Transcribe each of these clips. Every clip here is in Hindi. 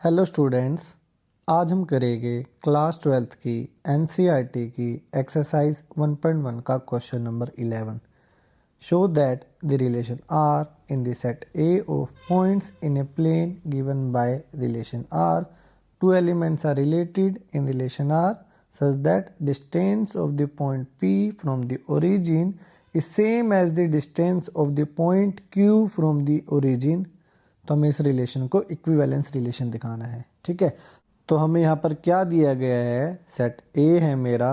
हेलो स्टूडेंट्स, आज हम करेंगे क्लास 12th की एनसीईआरटी की एक्सरसाइज 1.1 का question number 11। Show that the relation R in the set A of points in a plane given by relation R, two elements are related in relation R such that distance of the point P from the origin is same as the distance of the point Q from the origin. तो हमें इस रिलेशन को इक्विवेलेंस रिलेशन दिखाना है। ठीक है, तो हमें यहाँ पर क्या दिया गया है, सेट ए है मेरा,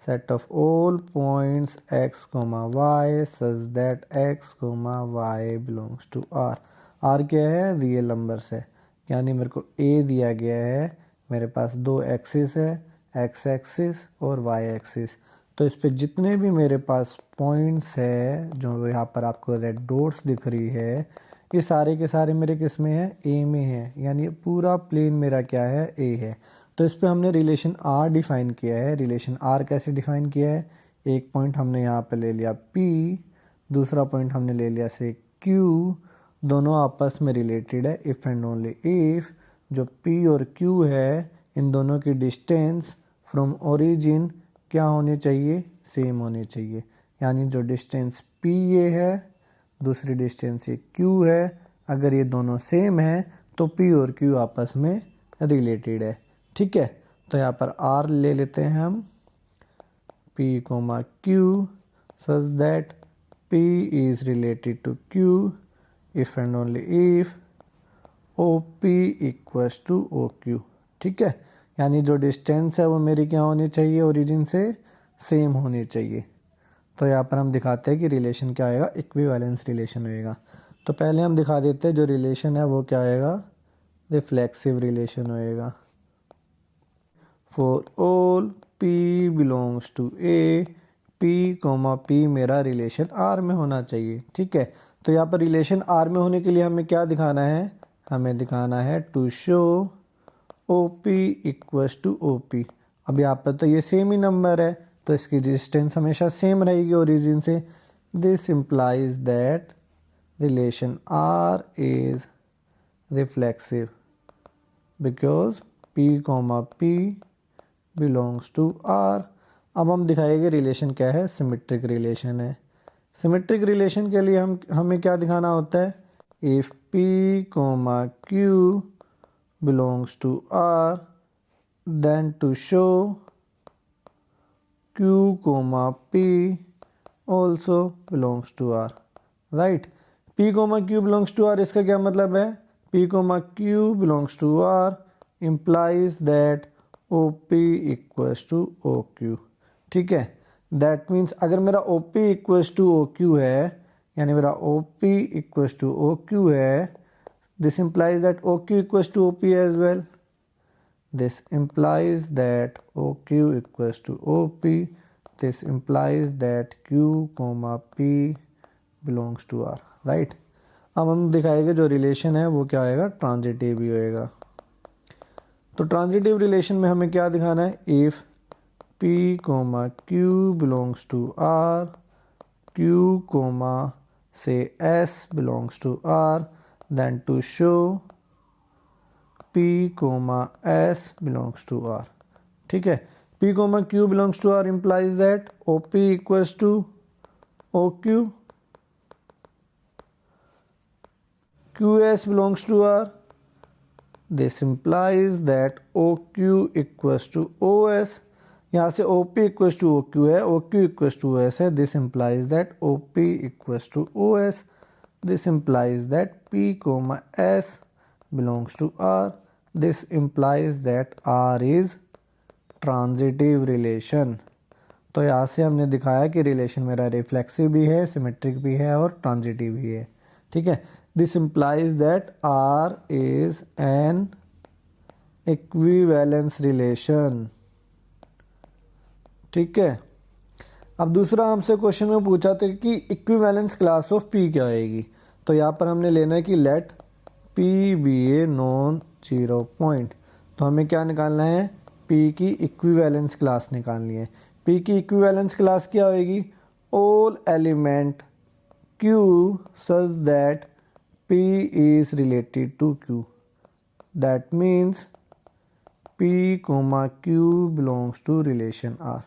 set of all points x comma y such that x comma y belongs to R. R क्या है, रियल नंबर्स है, यानी मेरे को ए दिया गया है, मेरे पास दो एक्सिस है, एक्स एक्सिस और वाई एक्सिस। तो इस पे जितने भी मेरे पास पॉइंट्स है, जो यहाँ पर आपको रेड डॉट्स दिख रही है, ये सारे के सारे मेरे किस में है, ए में है, यानी पूरा प्लेन मेरा क्या है, ए है। तो इस पे हमने रिलेशन आर डिफाइन किया है। रिलेशन आर कैसे डिफाइन किया है, एक पॉइंट हमने यहाँ पे ले लिया पी, दूसरा पॉइंट हमने ले लिया से क्यू, दोनों आपस में रिलेटेड है इफ़ एंड ओनली इफ़ जो पी और क्यू है, इन दोनों की डिस्टेंस फ्रॉम ओरिजिन क्या होनी चाहिए, सेम होनी चाहिए। यानी जो डिस्टेंस पी ये है, दूसरी डिस्टेंस ये क्यू है, अगर ये दोनों सेम है तो पी और क्यू आपस में रिलेटेड है। ठीक है, तो यहाँ पर आर ले लेते हैं हम, P comma Q such that P is related to Q if and only if O P equals to O Q. ठीक है, यानी जो डिस्टेंस है वो मेरी क्या होनी चाहिए, ओरिजिन से सेम होनी चाहिए। तो यहाँ पर हम दिखाते हैं कि रिलेशन क्या आएगा, इक्विवेलेंस रिलेशन होएगा। तो पहले हम दिखा देते हैं जो रिलेशन है वो क्या आएगा, रिफ्लेक्सिव रिलेशन होएगा। For all P belongs to A, P comma P मेरा रिलेशन आर में होना चाहिए। ठीक है, तो यहाँ पर रिलेशन आर में होने के लिए हमें क्या दिखाना है, हमें दिखाना है to show O P equals to O P. अब यहाँ पर तो ये सेम ही नंबर है, तो इसकी डिस्टेंस हमेशा सेम रहेगी ओरिजिन से। This implies that relation R is reflexive because P comma P belongs to R. अब हम दिखाएंगे रिलेशन क्या है, सिमेट्रिक रिलेशन है। सिमेट्रिक रिलेशन के लिए हमें क्या दिखाना होता है, if P comma Q belongs to R then to show Q comma P also belongs to R, right? P comma Q belongs to R, इसका क्या मतलब है, P comma Q belongs to R implies that OP equals to OQ। ठीक है, that means अगर मेरा OP equals to OQ है, यानी मेरा OP equals to OQ है, this implies that OQ equals to OP as well। This implies that OQ equals to OP। This implies that Q comma P belongs to R, right? अब हम दिखाएंगे जो रिलेशन है वो क्या होएगा, ट्रांजिटिव ही होएगा। तो ट्रांजिटिव रिलेशन में हमें क्या दिखाना है, if P comma Q belongs to R, Q comma say S belongs to R, then to show P comma S belongs to R। ठीक है, P comma Q belongs to R implies that OP equals to OQ, QS belongs to R, this implies that OQ equals to OS। यहाँ से OP equals to OQ है, OQ equals to OS है, this implies that OP equals to OS। this implies that P comma S belongs to R। this implies that R is transitive relation. तो यहाँ से हमने दिखाया कि रिलेशन मेरा रिफ्लेक्सिव भी है, सिमेट्रिक भी है और ट्रांजिटिव भी है। ठीक है, this implies that R is an equivalence relation. ठीक है, अब दूसरा हमसे क्वेश्चन में पूछा था कि इक्विवेलेंस क्लास ऑफ पी क्या आएगी। तो यहाँ पर हमने लेना है कि let P be a non zero point. तो हमें क्या निकालना है, P की इक्विवेलेंस क्लास निकालनी है। P की इक्विवेलेंस क्लास क्या होएगी, all element Q such that P is related to Q। that means P, Q belongs to relation R.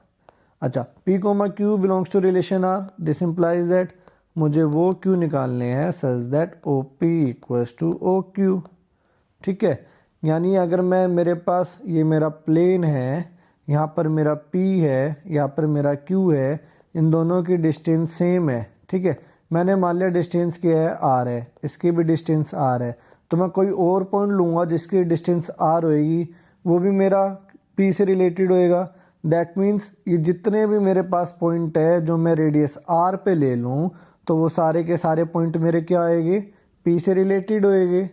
अच्छा, P, Q belongs to relation R. This implies that मुझे वो Q निकालने हैं such that OP equals to OQ. ठीक है, यानी अगर मेरे पास ये मेरा प्लेन है, यहाँ पर मेरा P है, यहाँ पर मेरा Q है, इन दोनों की डिस्टेंस सेम है. ठीक है, मैंने मान लिया डिस्टेंस क्या है, R है, इसकी भी डिस्टेंस R है, तो मैं कोई और पॉइंट लूँगा जिसकी डिस्टेंस R होएगी, वो भी मेरा P से रिलेटेड होएगा. दैट मीन्स ये जितने भी मेरे पास पॉइंट है जो मैं रेडियस R पे ले लूँ, तो वो सारे के सारे पॉइंट मेरे क्या होएंगे, P से रिलेटेड होएंगे.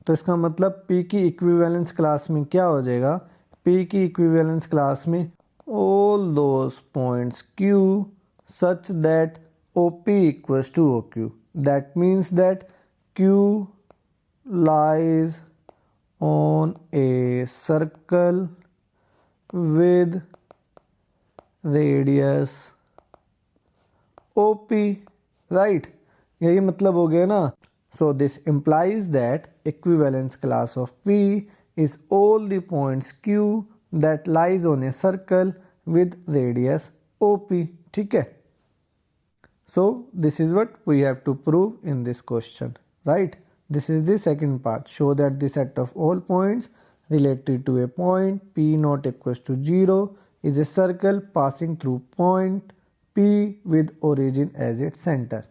तो इसका मतलब P की इक्विवेलेंस क्लास में क्या हो जाएगा, P की इक्विवेलेंस क्लास में all those points Q such that OP equals to OQ. That means that Q lies on a circle with radius OP, right? यही मतलब हो गया ना. So this implies that equivalence class of P is all the points Q that lies on a circle with radius OP. ठीक है. So this is what we have to prove in this question, right? This is the second part. Show that the set of all points related to a point P not equals to 0 is a circle passing through point P with origin as its center.